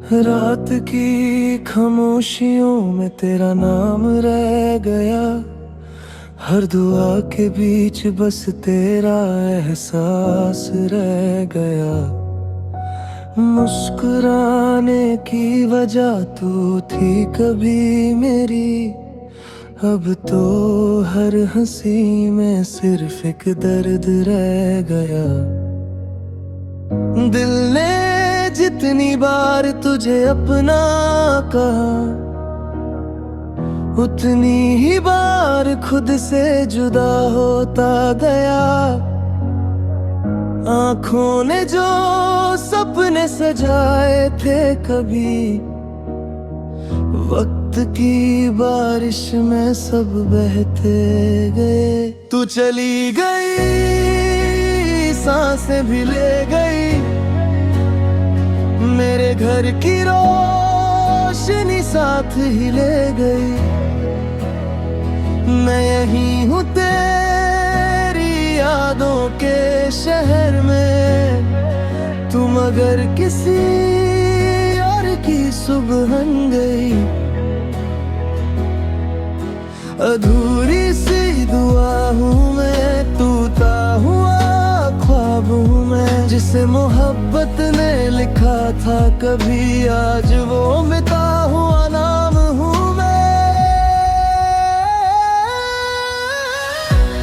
रात की खामोशियों में तेरा नाम रह गया। हर दुआ के बीच बस तेरा एहसास रह गया। मुस्कुराने की वजह तू थी कभी मेरी, अब तो हर हंसी में सिर्फ एक दर्द रह गया। दिल ने जितनी बार तुझे अपना कहा, उतनी ही बार खुद से जुदा होता गया। आंखों ने जो सपने सजाए थे कभी, वक्त की बारिश में सब बहते गए। तू चली गई, सांसें भी ले गई, मेरे घर की रोशनी साथ ही ले गई। मैं यहीं हूँ तेरी यादों के शहर में, तुम अगर किसी और की सुबहन गई। अधूरी सी दुआ हूँ मैं, टूटा हुआ ख्वाब हूँ मैं, जिसे मोहब्बत ने लिखा था कभी, आज वो मिटा हुआ नाम हूँ मैं।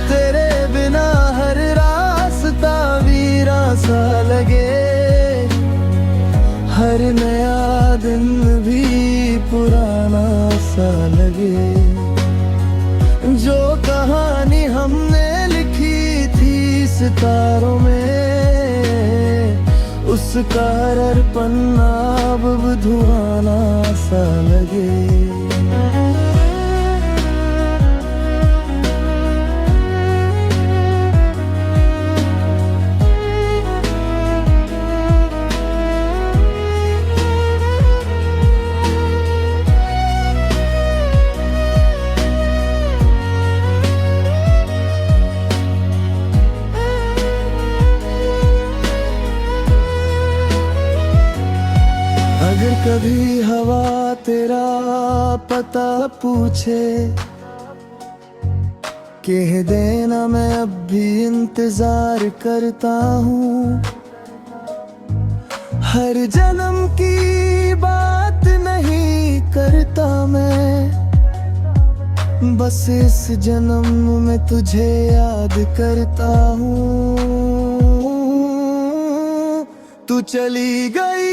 तेरे बिना हर रास्ता वीरां सा लगे, हर नया दिन भी पुराना सा लगे। जो कहानी हमने लिखी थी सितारों में, उसका हर पन्ना अब धुआना सा लगे। अगर कभी हवा तेरा पता पूछे, कह देना मैं अब भी इंतजार करता हूँ। हर जन्म की बात नहीं करता मैं, बस इस जन्म में तुझे याद करता हूँ। तू चली गई,